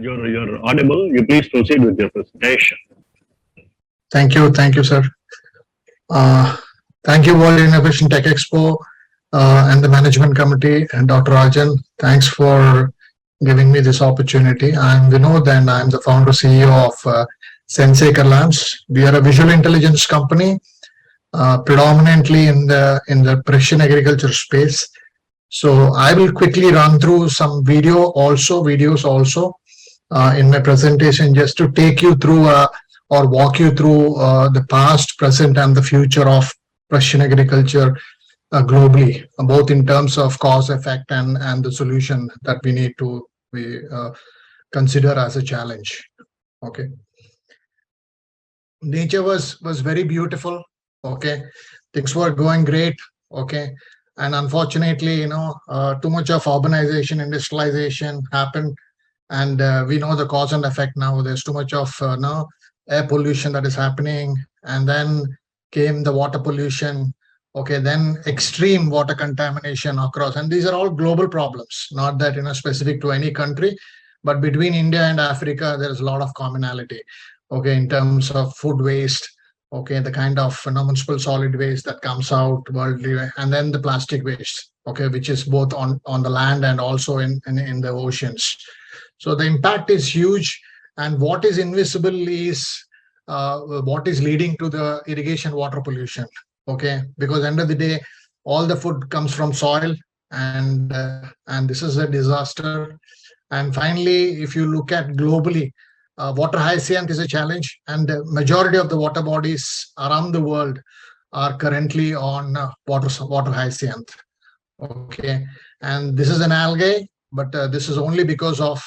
You're audible. You please proceed with your presentation. Thank you, sir. Uh, Thank you, World Innovation Tech Expo, and the management committee, and Dr. Rajan. Thanks for giving me this opportunity. I'm Vinod, and I'm the founder CEO of Sensei Labs. We are a visual intelligence company, predominantly in the precision agriculture space. So I will quickly run through some videos also in my presentation, just to take you through or walk you through the past, present, and the future of precision agriculture globally, both in terms of cause, effect, and the solution that we need to consider as a challenge. Okay. Nature was very beautiful. Okay. Things were going great. Okay. And unfortunately, too much of urbanization, industrialization happened, and we know the cause and effect now. There's too much of air pollution that is happening, and then came the water pollution. Okay, then extreme water contamination across, and these are all global problems, not that specific to any country, but between India and Africa, there is a lot of commonality. Okay, in terms of food waste. Okay, the kind of municipal solid waste that comes out worldly, and then the plastic waste. Okay, which is both on the land and also in the oceans. So the impact is huge, and what is invisible is what is leading to the irrigation water pollution. Okay, because end of the day, all the food comes from soil, and this is a disaster. And finally, if you look at globally, water hyacinth is a challenge, and the majority of the water bodies around the world are currently on water hyacinth. Okay, and this is an algae, but this is only because of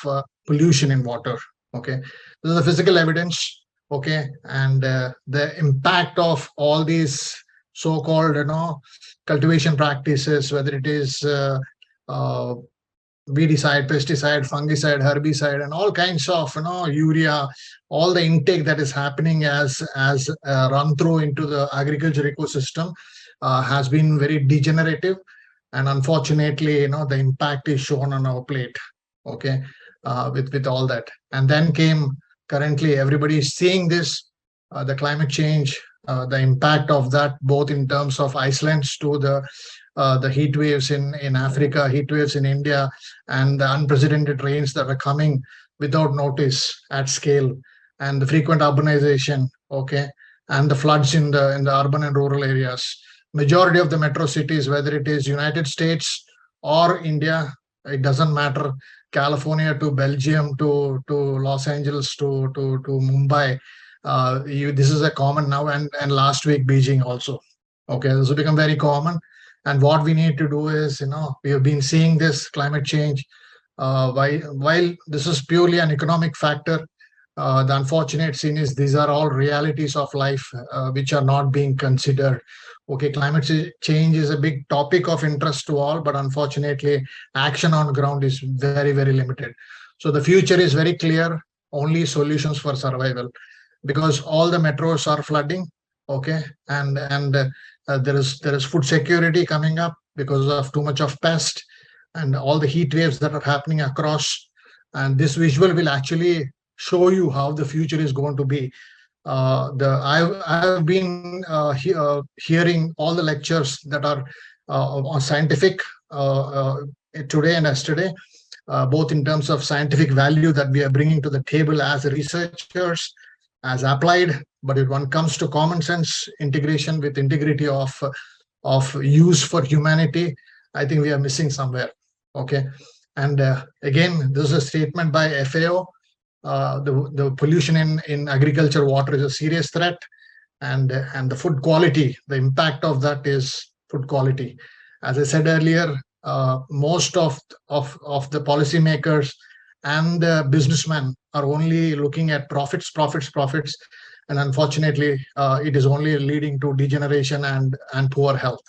pollution in water. Okay, this is the physical evidence. Okay, and the impact of all these so-called cultivation practices, whether it is weedicide, pesticide, fungicide, herbicide, and all kinds of urea, all the intake that is happening as run through into the agriculture ecosystem has been very degenerative, and unfortunately, the impact is shown on our plate. Okay, with all that, and then came currently everybody is seeing this, the climate change, the impact of that, both in terms of Iceland to the heat waves in Africa, heat waves in India, and the unprecedented rains that are coming without notice at scale, and the frequent urbanization. Okay, and the floods in the urban and rural areas. Majority of the metro cities, whether it is United States or India, it doesn't matter. California to Belgium to Los Angeles to Mumbai. This is a common now, and last week Beijing also. Okay, this will become very common. And what we need to do is, we have been seeing this climate change. While this is purely an economic factor, the unfortunate scene is these are all realities of life which are not being considered. Okay, climate change is a big topic of interest to all, but unfortunately, action on ground is very, very limited. So the future is very clear, only solutions for survival, because all the metros are flooding. Okay, and there is food security coming up because of too much of pest and all the heat waves that are happening across. And this visual will actually show you how the future is going to be. I've been hearing all the lectures that are on scientific today and yesterday, both in terms of scientific value that we are bringing to the table as researchers, as applied. But if one comes to common sense integration with integrity of use for humanity, I think we are missing somewhere. Okay, and again, this is a statement by FAO. The pollution in agriculture water is a serious threat, and the food quality, the impact of that is food quality. As I said earlier, most of the policymakers and the businessmen are only looking at profits, and unfortunately, it is only leading to degeneration and poor health.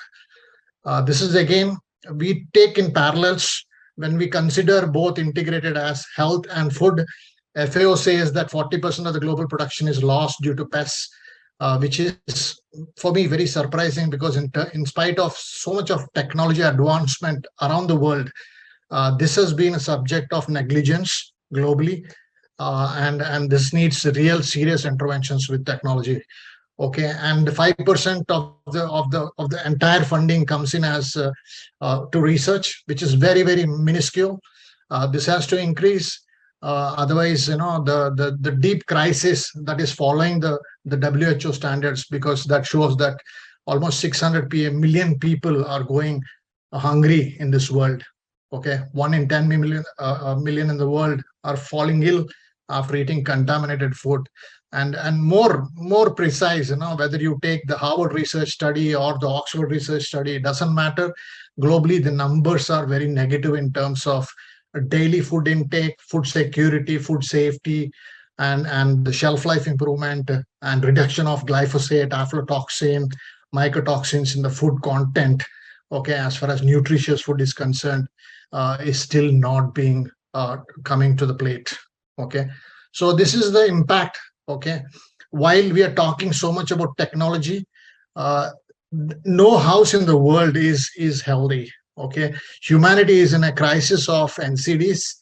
This is again, we take in parallels when we consider both integrated as health and food. FAO says that 40% of the global production is lost due to pests, which is for me very surprising, because in spite of so much of technology advancement around the world, this has been a subject of negligence globally. and this needs real serious interventions with technology. Okay, and 5% of the entire funding comes in as to research, which is very very minuscule. This has to increase. Otherwise, the deep crisis that is following the WHO standards, because that shows that almost 600 million people are going hungry in this world. Okay, 1 in 10 million in the world are falling ill after eating contaminated food. And more precise, whether you take the Harvard research study or the Oxford research study, it doesn't matter. Globally, the numbers are very negative in terms of daily food intake, food security, food safety, and the shelf life improvement and reduction of glyphosate, aflatoxin, mycotoxins in the food content. Okay, as far as nutritious food is concerned, is still not being coming to the plate. Okay, so this is the impact. Okay, while we are talking so much about technology, uh, no house in the world is healthy. Okay, humanity is in a crisis of NCDs,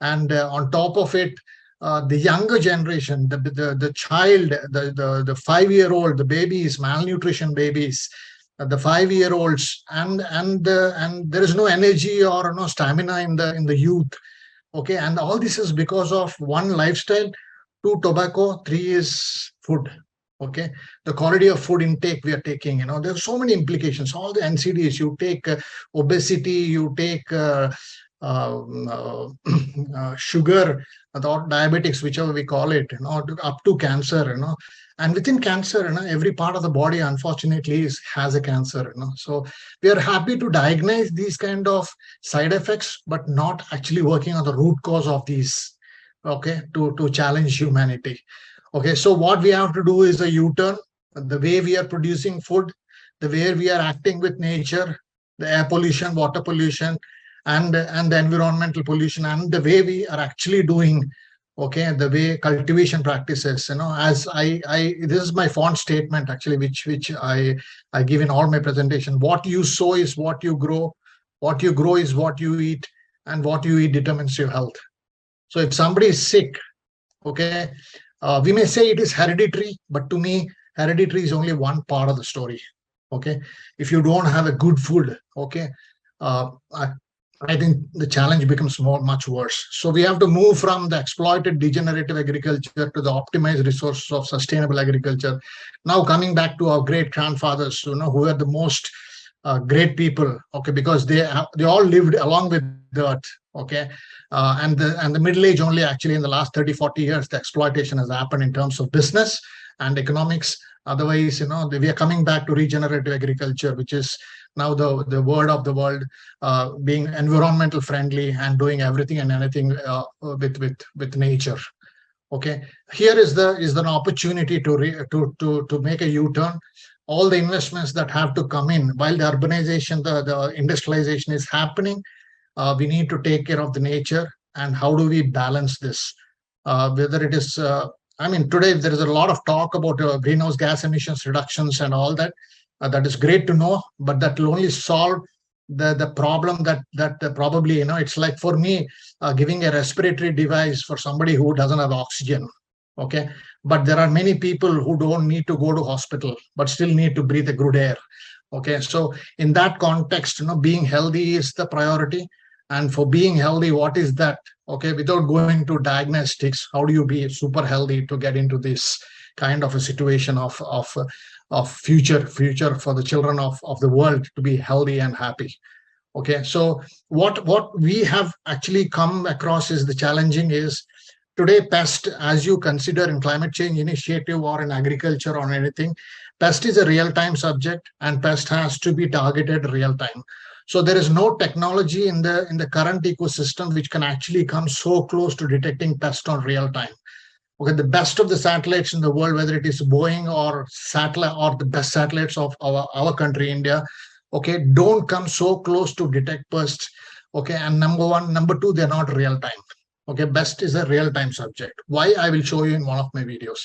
and on top of it, the younger generation, the child, the 5-year-old, the babies, malnutrition babies, the 5-year-olds, and there is no energy or no stamina in the youth. Okay, and all this is because of one, lifestyle; two, tobacco; three is food. Okay, the quality of food intake we are taking. There's so many implications. All the NCDs, you take obesity, you take um, uh, sugar, or diabetics, whichever we call it, up to cancer. And within cancer, every part of the body, unfortunately, has a cancer. So we are happy to diagnose these kind of side effects, but not actually working on the root cause of these. Okay, to challenge humanity. Okay, so what we have to do is a U-turn. The way we are producing food, the way we are acting with nature, the air pollution, water pollution, and the environmental pollution, and the way we are actually doing. Okay, the way cultivation practices. As I this is my font statement actually, which I give in all my presentation. What you sow is what you grow. What you grow is what you eat, and what you eat determines your health. So if somebody is sick, okay, we may say it is hereditary, but to me, hereditary is only one part of the story. Okay, if you don't have a good food, okay, I think the challenge becomes much worse. So we have to move from the exploited degenerative agriculture to the optimized resources of sustainable agriculture. Now coming back to our great grandfathers, who were the most great people, okay, because they all lived along with the earth. Okay, and the middle age, only actually in the last 30, 40 years, the exploitation has happened in terms of business and economics. Otherwise, we are coming back to regenerative agriculture, which is now the word of the world, being environmental friendly and doing everything and anything with nature. Okay, here is an opportunity to make a U-turn. All the investments that have to come in while the urbanization, the industrialization is happening, we need to take care of the nature. And how do we balance this? Whether it is, today there is a lot of talk about greenhouse gas emissions reductions and all that. That is great to know, but that will only solve the problem that probably, it's like for me, giving a respiratory device for somebody who doesn't have oxygen. Okay, but there are many people who don't need to go to hospital, but still need to breathe a good air. Okay, so in that context, being healthy is the priority. And for being healthy, what is that? Okay, without going to diagnostics, how do you be super healthy to get into this kind of a situation of future for the children of the world to be healthy and happy? Okay, so what we have actually come across is the challenging is today pest, as you consider in climate change initiative or in agriculture or anything, pest is a real-time subject, and pest has to be targeted real time. So there is no technology in the current ecosystem which can actually come so close to detecting pest on real time. Okay, the best of the satellites in the world, whether it is Boeing or satellite or the best satellites of our country, India, okay, don't come so close to detect pests. Okay, and number one, number two, they're not real time. Okay, best is a real time subject. Why? I will show you in one of my videos.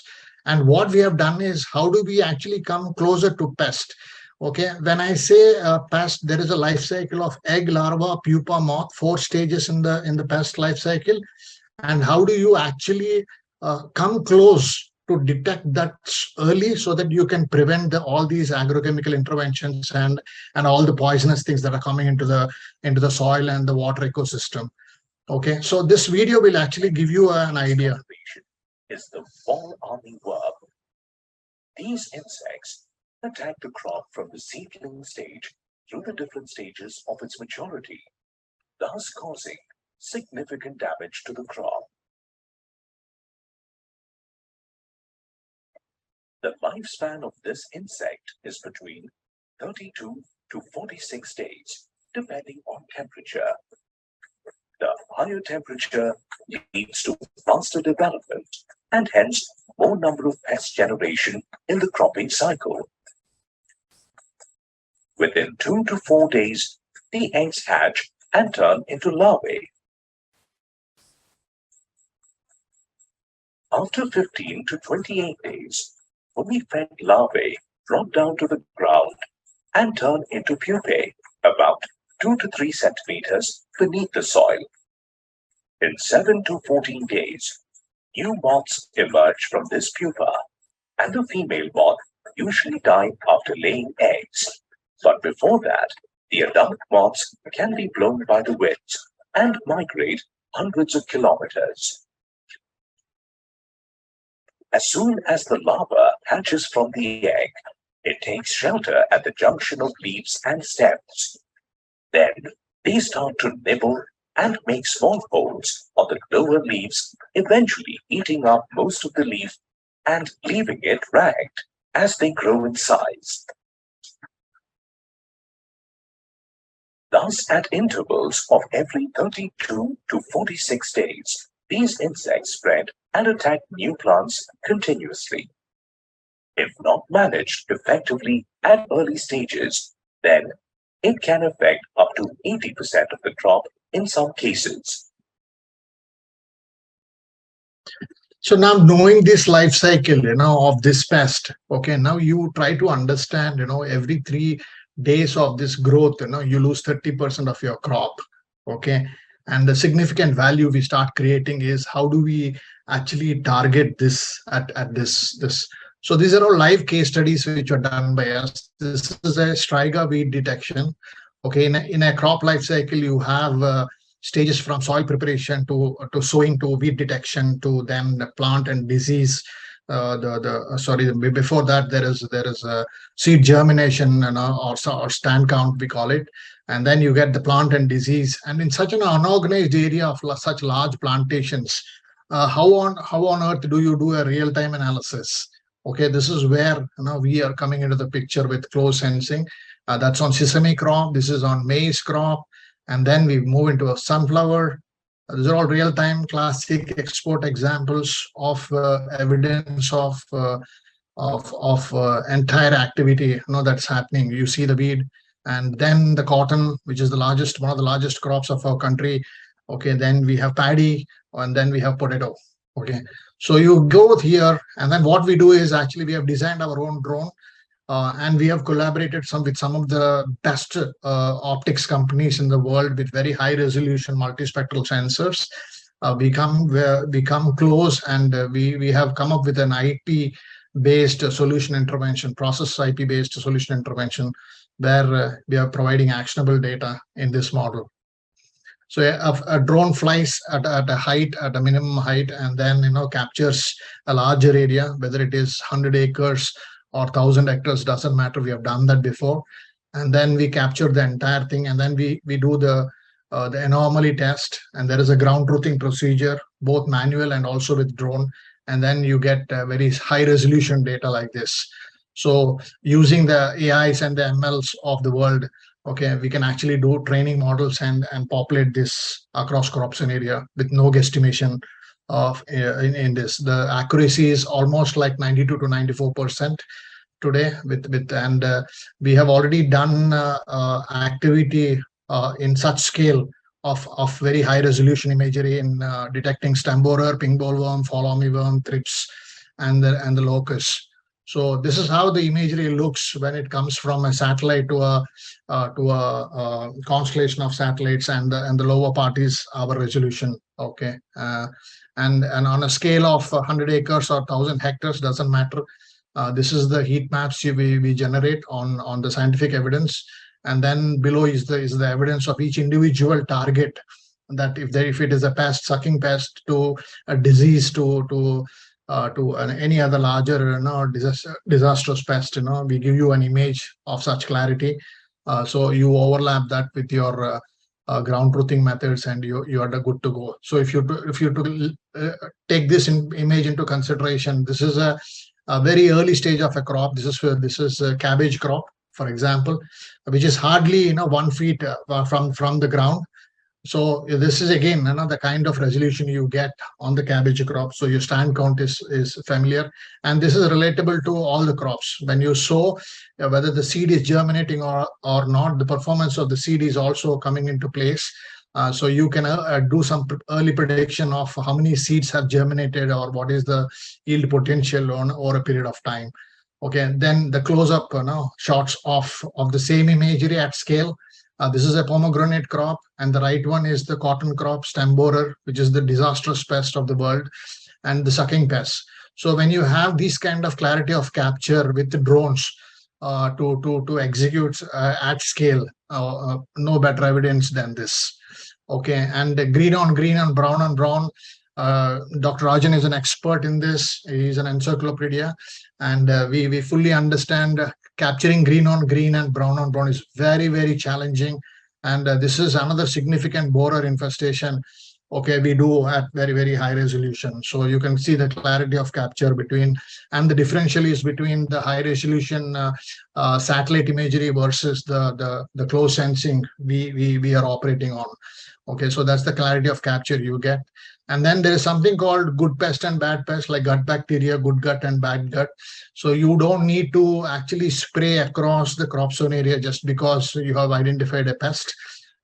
And what we have done is, how do we actually come closer to pest? Okay, when I say pest, there is a life cycle of egg, larva, pupa, moth, 4 stages in the pest life cycle. and how do you actually come close to detect that early so that you can prevent all these agrochemical interventions and all the poisonous things that are coming into the soil and the water ecosystem. Okay, so this video will actually give you an idea. Is the fall-arming worm. These insects attack the crop from the seedling stage through the different stages of its maturity, thus causing significant damage to the crop. The lifespan of this insect is between 32 to 46 days, depending on temperature. The higher temperature leads to faster development and hence more number of pest generation in the cropping cycle. Within 2 to 4 days, the eggs hatch and turn into larvae. After 15 to 28 days, fully fed larvae drop down to the ground and turn into pupae about 2 to 3 centimeters beneath the soil. In 7 to 14 days, new moths emerge from this pupa, and the female moth usually die after laying eggs. But before that, the adult moths can be blown by the winds and migrate hundreds of kilometers. As soon as the larva hatches from the egg, it takes shelter at the junction of leaves and stems. Then they start to nibble and make small holes on the lower leaves, eventually eating up most of the leaf and leaving it ragged as they grow in size. Thus, at intervals of every 32 to 46 days, these insects spread and attack new plants continuously. If not managed effectively at early stages, then it can affect up to 80% of the crop in some cases. So now knowing this life cycle, of this pest, okay, now you try to understand, every 3 days of this growth, you lose 30% of your crop, okay. And the significant value we start creating is how do we actually target this at this. So these are all live case studies which are done by us. This is a striga weed detection. Okay, in a crop life cycle, you have stages from soil preparation to sowing to weed detection to then the plant and disease. Before that there is a seed germination, or stand count we call it, and then you get the plant and disease. And in such an unorganized area of such large plantations, how on earth do you do a real-time analysis? Okay, this is where we are coming into the picture with close sensing. That's on sesame crop. This is on maize crop, and then we move into a sunflower. These are all real-time classic export examples of evidence of entire activity that's happening. You see the weed, and then the cotton, which is one of the largest crops of our country. Okay, then we have paddy, and then we have potato. Okay, so you go with here, and then what we do is actually we have designed our own drone. And we have collaborated with some of the best optics companies in the world with very high resolution multispectral sensors. We come close, and we have come up with an IP-based solution intervention, process IP-based solution intervention, where we are providing actionable data in this model. So a drone flies at a minimum height, and then captures a larger area, whether it is 100 acres or 1,000 hectares, doesn't matter. We have done that before, and then we capture the entire thing, and then we do the anomaly test, and there is a ground truthing procedure, both manual and also with drone, and then you get very high resolution data like this. So using the AIs and the MLs of the world, okay, we can actually do training models and populate this across crop scenario with no guesstimation of in this. The accuracy is almost like 92 to 94% today and we have already done activity in such scale of very high resolution imagery in detecting stem borer, pink bollworm, fall army worm, thrips, and the locust. So this is how the imagery looks when it comes from a satellite to a constellation of satellites, and the lower part is our resolution. Okay, and on a scale of 100 acres or 1,000 hectares, doesn't matter. This is the heat maps we generate on the scientific evidence, and then below is the evidence of each individual target. That if it is a pest, sucking pest, to a disease, to any other larger disastrous pest, we give you an image of such clarity. So you overlap that with your ground truthing methods, and you are good to go. So if you take this image into consideration, this is a very early stage of a crop. This is a cabbage crop, for example, which is hardly 1 feet from the ground. So this is again the kind of resolution you get on the cabbage crop. So your stand count is familiar, and this is relatable to all the crops. When you sow, whether the seed is germinating or not, the performance of the seed is also coming into place. So you can do some early prediction of how many seeds have germinated, or what is the yield potential over a period of time. Okay, then the close-up shots of the same imagery at scale. This is a pomegranate crop, and the right one is the cotton crop, stem borer, which is the disastrous pest of the world, and the sucking pest. So when you have this kind of clarity of capture with the drones to execute at scale, no better evidence than this. Okay, and green on green and brown on brown. Dr. Rajan is an expert in this. He's an encyclopedia, and we fully understand capturing green on green and brown on brown is very, very challenging. And this is another significant borer infestation. Okay, we do at very, very high resolution. So you can see the clarity of capture between, and the differential is between the high resolution satellite imagery versus the close sensing we are operating on. Okay, so that's the clarity of capture you get. And then there is something called good pest and bad pest, like gut bacteria, good gut and bad gut. So you don't need to actually spray across the crop zone area just because you have identified a pest.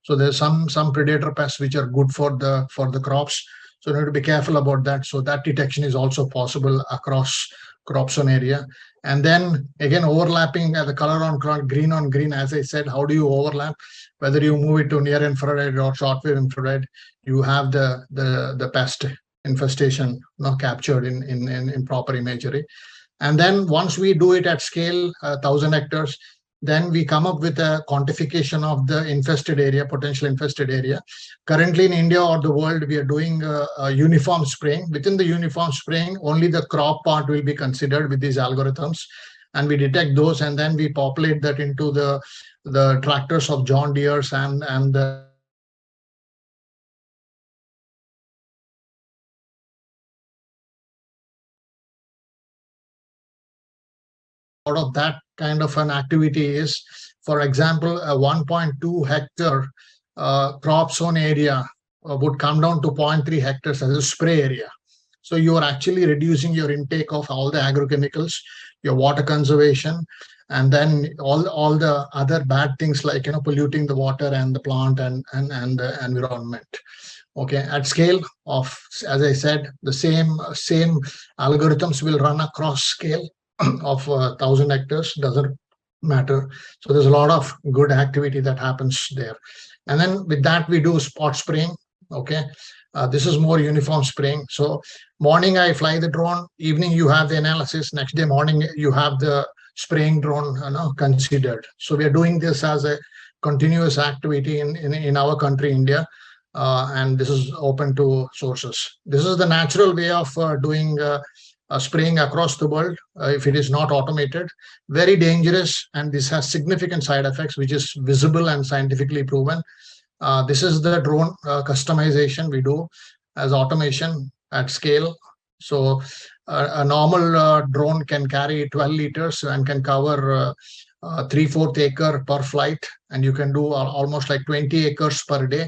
So there's some predator pests which are good for the crops. So you need to be careful about that. So that detection is also possible across crop zone area. And then again, overlapping the color on green on green, as I said, how do you overlap? Whether you move it to near infrared or shortwave infrared, you have the pest infestation captured in proper imagery. And then once we do it at scale, 1,000 hectares, then we come up with a quantification of the infested area, potential infested area. Currently in India or the world, we are doing a uniform spraying. Within the uniform spraying, only the crop part will be considered with these algorithms, and we detect those, and then we populate that into the tractors of John Deere's and the out of that kind of an activity is, for example, a 1.2 hectare crop zone area would come down to 0.3 hectares as a spray area. So you are actually reducing your intake of all the agrochemicals, your water conservation, and then all the other bad things like polluting the water and the plant and the environment. Okay, at scale of, as I said, the same algorithms will run across scale of 1,000 hectares, doesn't matter. So there's a lot of good activity that happens there. And then with that, we do spot spraying. Okay, this is more uniform spraying. So morning I fly the drone, evening you have the analysis, next day morning you have the spraying drone considered. So we are doing this as a continuous activity in our country, India, and this is open to sources. This is the natural way of doing spraying across the world if it is not automated. Very dangerous, and this has significant side effects, which is visible and scientifically proven. This is the drone customization we do as automation at scale. So a normal drone can carry 12 liters and can cover 3/4 acre per flight, and you can do almost like 20 acres per day.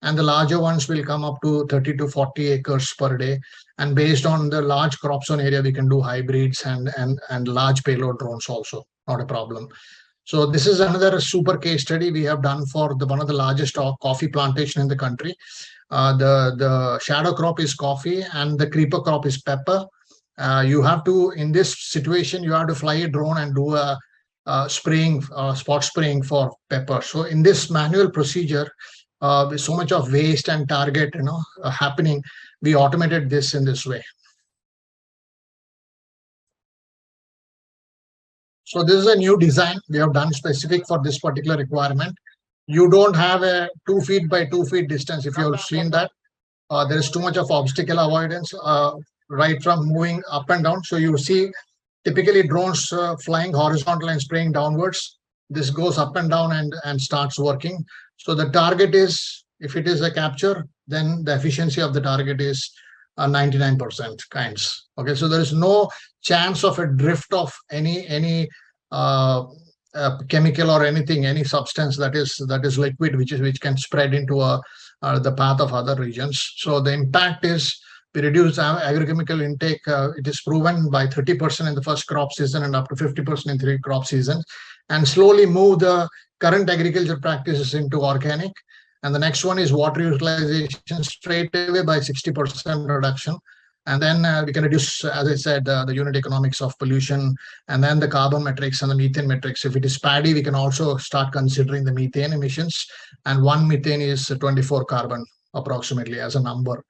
And the larger ones will come up to 30 to 40 acres per day. And based on the large crop zone area, we can do hybrids and large payload drones also, not a problem. So this is another super case study we have done for one of the largest coffee plantation in the country. The shadow crop is coffee and the creeper crop is pepper. You have to, in this situation, you have to fly a drone and do a spraying, spot spraying for pepper. So in this manual procedure, with so much of waste and target, happening, we automated this in this way. So this is a new design we have done specific for this particular requirement. You don't have a 2 feet by 2 feet distance. If you have seen that, there is too much of obstacle avoidance, right from moving up and down. So you see typically drones flying horizontal and spraying downwards. This goes up and down and starts working. So the target is, if it is a capture, then the efficiency of the target is 99% kinds. Okay, so there is no chance of a drift of any chemical or anything, any substance that is liquid, which can spread into the path of other regions. So the impact is, we reduce agrochemical intake. It is proven by 30% in the first crop season and up to 50% in 3 crop seasons, and slowly move the current agriculture practices into organic. And the next one is water utilization straight away by 60% reduction. And then we can reduce, as I said, the unit economics of pollution, and then the carbon metrics and the methane metrics. If it is paddy, we can also start considering the methane emissions. And 1 methane is 24 carbon approximately as a number.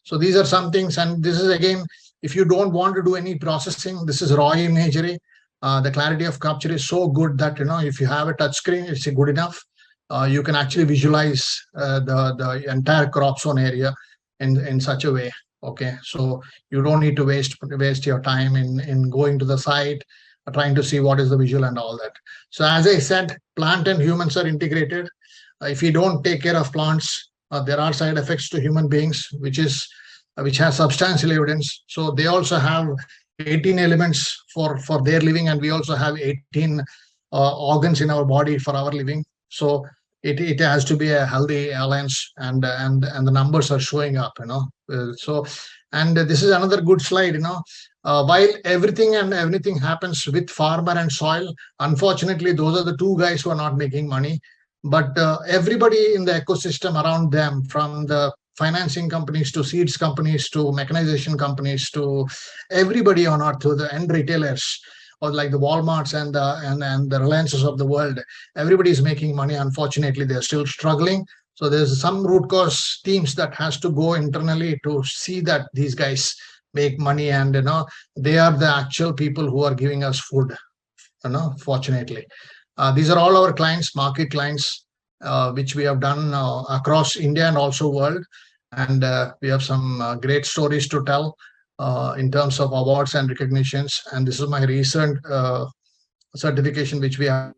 So these are some things. And this is, again, if you don't want to do any processing, this is raw imagery. The clarity of capture is so good that, if you have a touch screen, it's good enough. You can actually visualize the entire crop zone area in such a way. Okay, so you don't need to waste your time in going to the site, trying to see what is the visual and all that. So as I said, plant and humans are integrated. If you don't take care of plants, there are side effects to human beings, which has substantial evidence. So they also have 18 elements for their living, and we also have 18 organs in our body for our living. So it has to be a healthy alliance, and the numbers are showing up, so, and this is another good slide. While everything happens with farmer and soil, unfortunately those are the 2 guys who are not making money. But everybody in the ecosystem around them, from the financing companies to seeds companies to mechanization companies to everybody on earth, to the end retailers, or like the Walmarts and the Reliances of the world, everybody is making money. Unfortunately, they're still struggling. So there's some root cause teams that has to go internally to see that these guys make money, and they are the actual people who are giving us food. Fortunately, these are all our clients, market clients, which we have done across India and also world, and we have some great stories to tell. In terms of awards and recognitions. And this is my recent certification, which we have